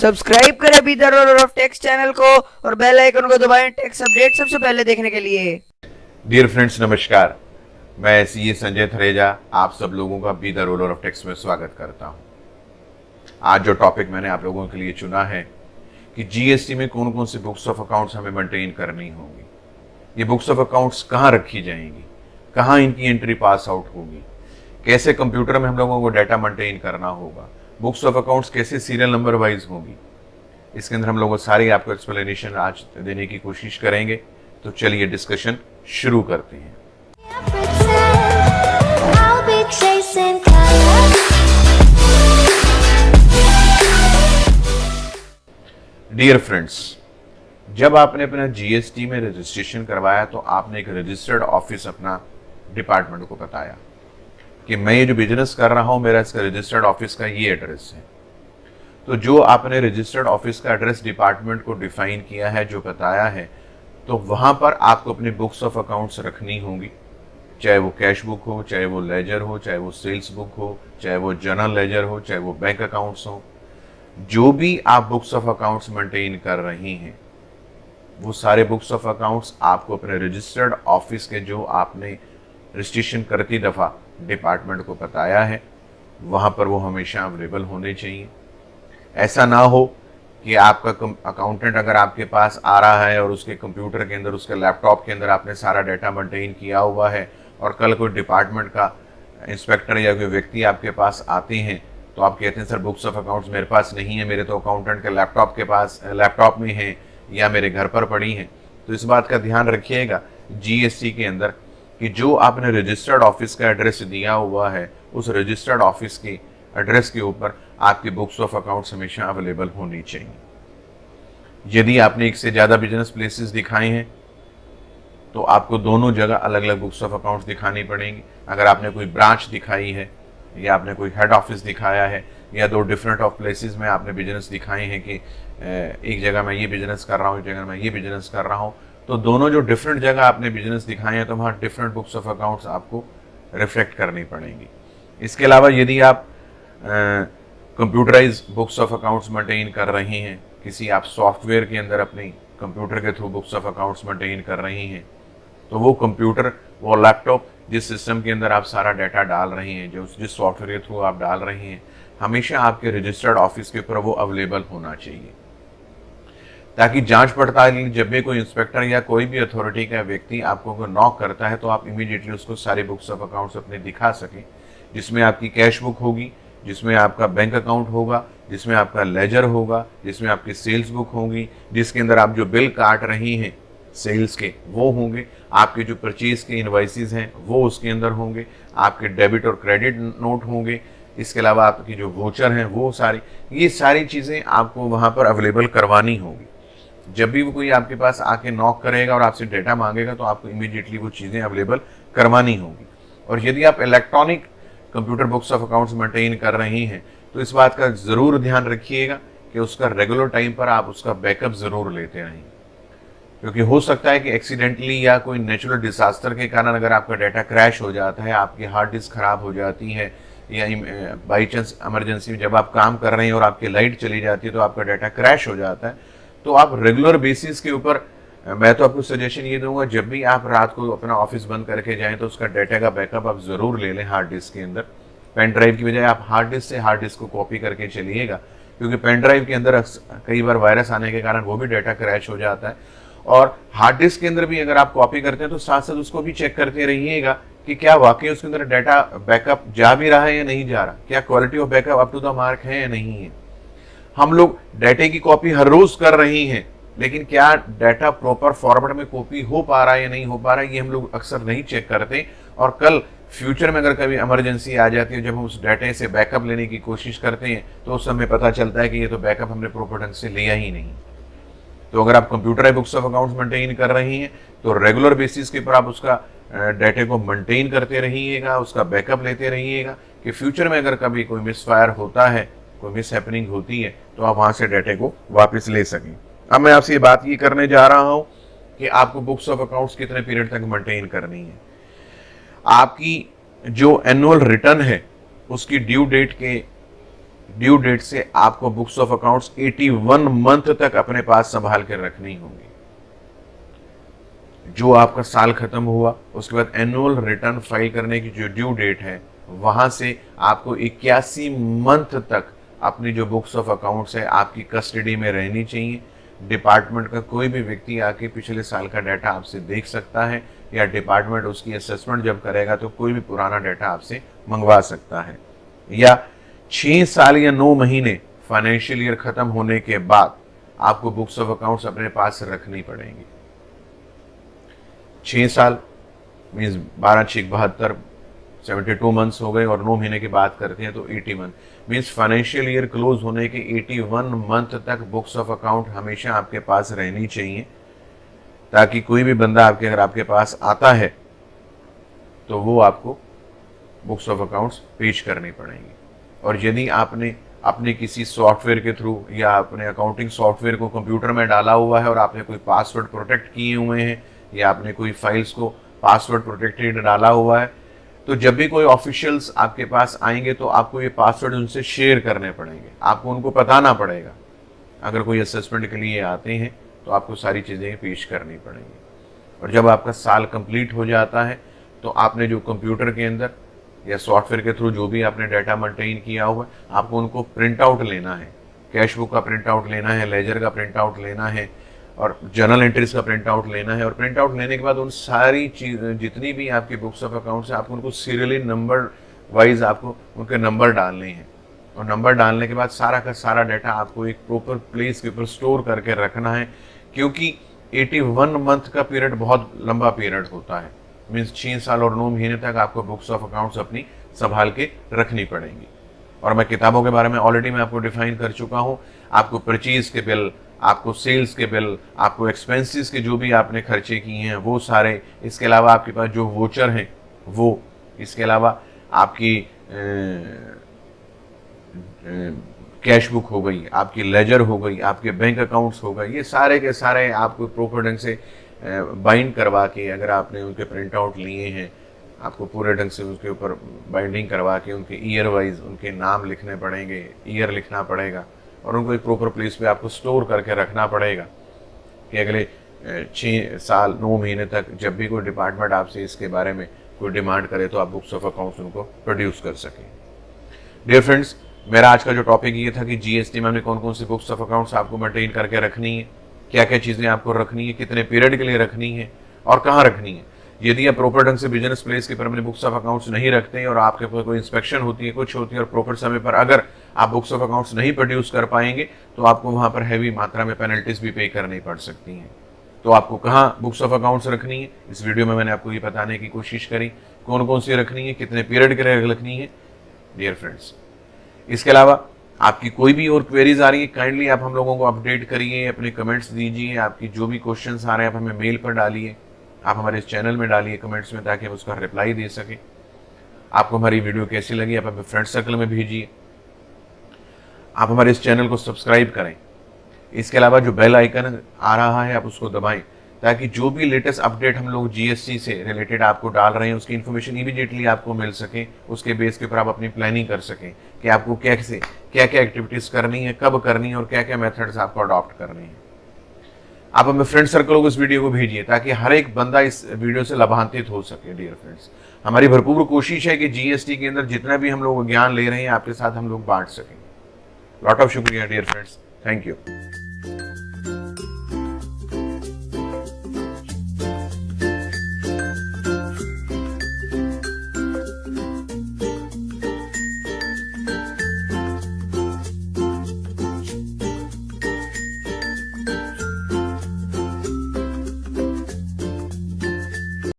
Subscribe करें अभी the roller of tax channel को और बेल आइकन को दबाएं टेक्स अपडेट सबसे पहले देखने के लिए। डियर फ्रेंड्स, नमस्कार। मैं सीए संजय थरेजा आप सब लोगों का बी द रोलर ऑफ टेक्स में स्वागत करता हूं। आज जो टॉपिक मैंने आप लोगों के लिए चुना है कि जीएसटी में कौन कौन सी बुक्स ऑफ अकाउंट्स हमें मेंटेन करनी होगी, ये बुक्स ऑफ अकाउंट्स कहाँ रखी जाएंगी, कहाँ इनकी एंट्री पास आउट होगी, कैसे कंप्यूटर में हम लोगों को डाटा मेंटेन करना होगा, बुक्स ऑफ अकाउंट्स कैसे सीरियल नंबर वाइज होगी। इसके अंदर हम लोग सारी आपको एक्सप्लेनेशन आज देने की कोशिश करेंगे। तो चलिए डिस्कशन शुरू करते हैं। डियर फ्रेंड्स, जब आपने अपना जीएसटी में रजिस्ट्रेशन करवाया तो आपने एक रजिस्टर्ड ऑफिस अपना डिपार्टमेंट को बताया कि मैं ये जो बिजनेस कर रहा हूं, मेरा इसका रजिस्टर्ड ऑफिस का ये एड्रेस है। तो जो आपने रजिस्टर्ड ऑफिस का एड्रेस डिपार्टमेंट को डिफाइन किया है, जो बताया है, तो वहां पर आपको अपनी बुक्स ऑफ अकाउंट्स रखनी होंगी, चाहे वो कैश बुक हो, चाहे वो लेजर हो, चाहे वो सेल्स बुक हो, चाहे वो जनरल लेजर हो, चाहे वो बैंक अकाउंट्स हो। जो भी आप बुक्स ऑफ अकाउंट्स मेंटेन कर रही हैं, वो सारे बुक्स ऑफ अकाउंट्स आपको अपने रजिस्टर्ड ऑफिस के जो आपने रजिस्ट्रेशन करती दफ़ा डिपार्टमेंट को बताया है, वहाँ पर वो हमेशा अवेलेबल होने चाहिए। ऐसा ना हो कि आपका अकाउंटेंट अगर आपके पास आ रहा है और उसके कंप्यूटर के अंदर, उसके लैपटॉप के अंदर आपने सारा डाटा मेंटेन किया हुआ है और कल कोई डिपार्टमेंट का इंस्पेक्टर या कोई व्यक्ति आपके पास आते हैं तो आप कहते हैं सर बुक्स ऑफ अकाउंट्स मेरे पास नहीं है, मेरे तो अकाउंटेंट के लैपटॉप में है या मेरे घर पर पड़ी हैं। तो इस बात का ध्यान रखिएगा जीएसटी के अंदर कि जो आपने रजिस्टर्ड ऑफिस का एड्रेस दिया हुआ है, उस रजिस्टर्ड ऑफिस के एड्रेस के ऊपर आपकी बुक्स ऑफ अकाउंट्स हमेशा अवेलेबल होनी चाहिए। यदि आपने एक से ज़्यादा बिजनेस प्लेसेस दिखाए हैं तो आपको दोनों जगह अलग अलग बुक्स ऑफ अकाउंट्स दिखानी पड़ेंगी। अगर आपने कोई ब्रांच दिखाई है या आपने कोई हेड ऑफिस दिखाया है या दो डिफरेंट ऑफ प्लेसेस में आपने बिजनेस दिखाए हैं कि एक जगह मैं ये बिजनेस कर रहा हूँ, एक जगह मैं ये बिजनेस कर रहा हूँ, तो दोनों जो डिफरेंट जगह आपने बिजनेस दिखाए हैं तो वहाँ डिफरेंट बुक्स ऑफ अकाउंट्स आपको रिफ्लेक्ट करनी पड़ेंगी। इसके अलावा यदि आप computerise books of accounts maintain कर रही हैं, किसी आप सॉफ्टवेयर के अंदर अपनी कंप्यूटर के through books of accounts maintain कर रही हैं, तो वो कंप्यूटर, वो लैपटॉप, जिस सिस्टम के अंदर आप सारा डाटा डाल रही हैं, जिस सॉफ्टवेयर के थ्रू आप डाल रही हैं, हमेशा आपके रजिस्टर्ड ऑफिस के ऊपर वो अवेलेबल होना चाहिए, ताकि जांच पड़ताल जब भी कोई इंस्पेक्टर या कोई भी अथॉरिटी का व्यक्ति आपको नॉक करता है तो आप इमीडिएटली उसको सारे बुक्स ऑफ अकाउंट्स अपने दिखा सकें, जिसमें आपकी कैश बुक होगी, जिसमें आपका बैंक अकाउंट होगा, जिसमें आपका लेजर होगा, जिसमें आपकी सेल्स बुक होगी, जिसके अंदर आप जो बिल काट रही हैं सेल्स के वो होंगे, आपके जो परचेज के इनवाइसेस हैं वो उसके अंदर होंगे, आपके डेबिट और क्रेडिट नोट होंगे, इसके अलावा आपकी जो वोचर हैं वो ये सारी चीज़ें आपको वहाँ पर अवेलेबल करवानी होगी। जब भी वो कोई आपके पास आके नॉक करेगा और आपसे डेटा मांगेगा तो आपको इमीडिएटली वो चीज़ें अवेलेबल करवानी होगी। और यदि आप electronic computer books of accounts maintain कर रही हैं तो इस बात का ज़रूर ध्यान रखिएगा कि उसका रेगुलर टाइम पर आप उसका बैकअप ज़रूर लेते रहें, क्योंकि हो सकता है कि एक्सीडेंटली या कोई नेचुरल डिजास्टर के कारण अगर आपका डाटा क्रैश हो जाता है, आपकी हार्ड डिस्क खराब हो जाती है या बाई चांस इमरजेंसी में जब आप काम कर रहे हैं और आपकी लाइट चली जाती है तो आपका डाटा क्रैश हो जाता है, तो आप रेगुलर बेसिस के ऊपर मैं तो आपको सजेशन ये दूंगा, जब भी आप रात को अपना ऑफिस बंद करके जाएं तो उसका डाटा का बैकअप आप ज़रूर ले लें हार्ड डिस्क के अंदर। पेन ड्राइव की बजाय आप हार्ड डिस्क से हार्ड डिस्क को कॉपी करके चलिएगा, क्योंकि पेन ड्राइव के अंदर कई बार वायरस आने के कारण वो भी डाटा क्रैश हो जाता है। और हार्ड डिस्क के अंदर भी अगर आप कॉपी करते हैं तो साथ साथ उसको भी चेक करते रहिएगा कि क्या वाकई उसके अंदर डाटा बैकअप जा भी रहा है या नहीं जा रहा, क्या quality of backup up to the mark है या नहीं है। हम लोग डाटा की कॉपी हर रोज कर रहे हैं, लेकिन क्या डाटा प्रॉपर फॉर्मेट में कॉपी हो पा रहा है या नहीं हो पा रहा है, ये हम लोग अक्सर नहीं चेक करते। और कल फ्यूचर में अगर कभी इमरजेंसी आ जाती है, जब हम उस डाटा से बैकअप लेने की कोशिश करते हैं तो उस समय पता चलता है कि ये तो बैकअप हमने प्रॉपर ढंग से लिया ही नहीं। तो अगर आप computer books of accounts maintain कर रही हैं तो रेगुलर बेसिस के ऊपर आप उसका डाटा को मेंटेन करते रहिएगा, उसका बैकअप लेते रहिएगा कि फ्यूचर में अगर कभी कोई मिसफायर होता है, कोई मिस हैपनिंग होती है तो आप वहां से डाटा को वापस ले सकें। अब मैं आपसे ये बात ये करने जा रहा हूं कि आपको बुक्स ऑफ अकाउंट्स कितने पीरियड तक मेंटेन करनी है। आपकी जो एनुअल रिटर्न है उसकी ड्यू डेट के ड्यू डेट से आपको बुक्स ऑफ अकाउंट्स 81 मंथ तक अपने पास संभाल कर रखनी होंगी। जो आपका साल खत्म हुआ उसके बाद एनुअल रिटर्न फाइल करने की जो ड्यू डेट है, वहां से आपको 81 मंथ तक अपनी जो बुक्स ऑफ अकाउंट्स है आपकी कस्टडी में रहनी चाहिए। डिपार्टमेंट का कोई भी व्यक्ति आके पिछले साल का डाटा आपसे देख सकता है, या डिपार्टमेंट उसकी असेसमेंट जब करेगा तो कोई भी पुराना डाटा आपसे मंगवा सकता है। या 6 साल या 9 महीने फाइनेंशियल ईयर खत्म होने के बाद आपको बुक्स ऑफ अकाउंट्स अपने पास रखनी पड़ेंगी। 6 साल मीन्स 12 6 72, 72 मंथ्स हो गए, और 9 महीने की बात करते हैं तो 80 month means financial year close होने के 81 मंथ तक बुक्स ऑफ अकाउंट हमेशा आपके पास रहनी चाहिए, ताकि कोई भी बंदा अगर आपके पास आता है तो वो आपको बुक्स ऑफ अकाउंट्स पेश करनी पड़ेंगी। और यदि आपने अपने किसी सॉफ्टवेयर के थ्रू या अपने अकाउंटिंग सॉफ्टवेयर को कंप्यूटर में डाला हुआ है और आपने कोई पासवर्ड प्रोटेक्ट किए हुए हैं, या आपने कोई फाइल्स को पासवर्ड प्रोटेक्टेड डाला हुआ है, तो जब भी कोई ऑफिशियल्स आपके पास आएंगे तो आपको ये पासवर्ड उनसे शेयर करने पड़ेंगे, आपको उनको बताना पड़ेगा। अगर कोई असेसमेंट के लिए आते हैं तो आपको सारी चीज़ें पेश करनी पड़ेंगी। और जब आपका साल कंप्लीट हो जाता है तो आपने जो कंप्यूटर के अंदर या सॉफ्टवेयर के थ्रू जो भी आपने डाटा मेंटेन किया हुआ है, आपको उनको प्रिंट आउट लेना है। कैश बुक का प्रिंट आउट लेना है, लेजर का प्रिंट आउट लेना है, और जर्नल एंट्रीज का प्रिंट आउट लेना है। और प्रिंट आउट लेने के बाद उन सारी चीज जितनी भी आपकी बुक्स ऑफ अकाउंट्स है, आपको उनको सीरियली नंबर वाइज आपको उनके नंबर डालने हैं। और नंबर डालने के बाद सारा का सारा डाटा आपको एक प्रॉपर प्लेस के ऊपर स्टोर करके रखना है, क्योंकि 81 मंथ का पीरियड बहुत लंबा पीरियड होता है। मीन्स 6 साल और 9 महीने तक आपको बुक्स ऑफ अकाउंट्स अपनी संभाल के रखनी पड़ेंगी। और मैं किताबों के बारे में ऑलरेडी मैं आपको डिफाइन कर चुका हूँ। आपको परचेज के बिल, आपको सेल्स के बिल, आपको एक्सपेंसेस के जो भी आपने खर्चे किए हैं वो सारे, इसके अलावा आपके पास जो वोचर हैं वो, इसके अलावा आपकी कैश बुक हो गई, आपकी लेजर हो गई, आपके बैंक अकाउंट्स हो गए, ये सारे के सारे आपको प्रॉपर ढंग से बाइंड करवा के, अगर आपने उनके प्रिंट आउट लिए हैं, आपको पूरे ढंग से उसके ऊपर बाइंडिंग करवा के उनके ईयर वाइज उनके नाम लिखने पड़ेंगे, ईयर लिखना पड़ेगा, और उनको एक प्रॉपर प्लेस पे आपको स्टोर करके रखना पड़ेगा कि अगले 6 साल 9 महीने तक जब भी कोई डिपार्टमेंट आपसे इसके बारे में कोई डिमांड करे तो आप बुक्स ऑफ अकाउंट्स उनको प्रोड्यूस कर सकें। डियर फ्रेंड्स, मेरा आज का जो टॉपिक ये था कि जीएसटी में हमने कौन कौन सी बुक्स ऑफ अकाउंट्स आपको मेंटेन करके रखनी है, क्या क्या चीज़ें आपको रखनी है, कितने पीरियड के लिए रखनी है और कहाँ रखनी है। यदि आप प्रॉपर ढंग से बिजनेस प्लेस के पर अपने बुक्स ऑफ अकाउंट्स नहीं रखते हैं और आपके पास कोई इंस्पेक्शन होती है, कुछ होती है, और प्रॉपर समय पर अगर आप बुक्स ऑफ अकाउंट्स नहीं प्रोड्यूस कर पाएंगे तो आपको वहां पर हैवी मात्रा में पेनल्टीज भी पे करनी पड़ सकती हैं। तो आपको कहाँ बुक्स ऑफ अकाउंट्स रखनी है, इस वीडियो में मैंने आपको ये बताने की कोशिश करी, कौन कौन सी रखनी है, कितने पीरियड के लिए रखनी है। डियर फ्रेंड्स, इसके अलावा आपकी कोई भी और क्वेरीज आ रही है, काइंडली आप हम लोगों को अपडेट करिए, अपने कमेंट्स दीजिए। आपकी जो भी क्वेश्चंस आ रहे हैं आप हमें मेल पर डालिए, आप हमारे इस चैनल में डालिए कमेंट्स में, ताकि हम उसका रिप्लाई दे सकें। आपको हमारी वीडियो कैसी लगी आप अपने फ्रेंड सर्कल में भेजिए। आप हमारे इस चैनल को सब्सक्राइब करें। इसके अलावा जो बेल आइकन आ रहा है आप उसको दबाएं, ताकि जो भी लेटेस्ट अपडेट हम लोग जीएसटी से रिलेटेड आपको डाल रहे हैं उसकी इन्फॉर्मेशन इमीडिएटली आपको मिल सके। उसके बेस के ऊपर आप अपनी प्लानिंग कर सकें कि आपको कैसे क्या क्या एक्टिविटीज करनी है, कब करनी है, और क्या क्या मेथड्स आपको अडॉप्ट करने हैं। आप अपने फ्रेंड सर्कल को इस वीडियो को भेजिए ताकि हर एक बंदा इस वीडियो से लाभान्वित हो सके। डियर फ्रेंड्स, हमारी भरपूर कोशिश है कि जीएसटी के अंदर जितना भी हम लोग ज्ञान ले रहे हैं आपके साथ हम लोग बांट सकें। लॉट ऑफ शुक्रिया डियर फ्रेंड्स, थैंक यू।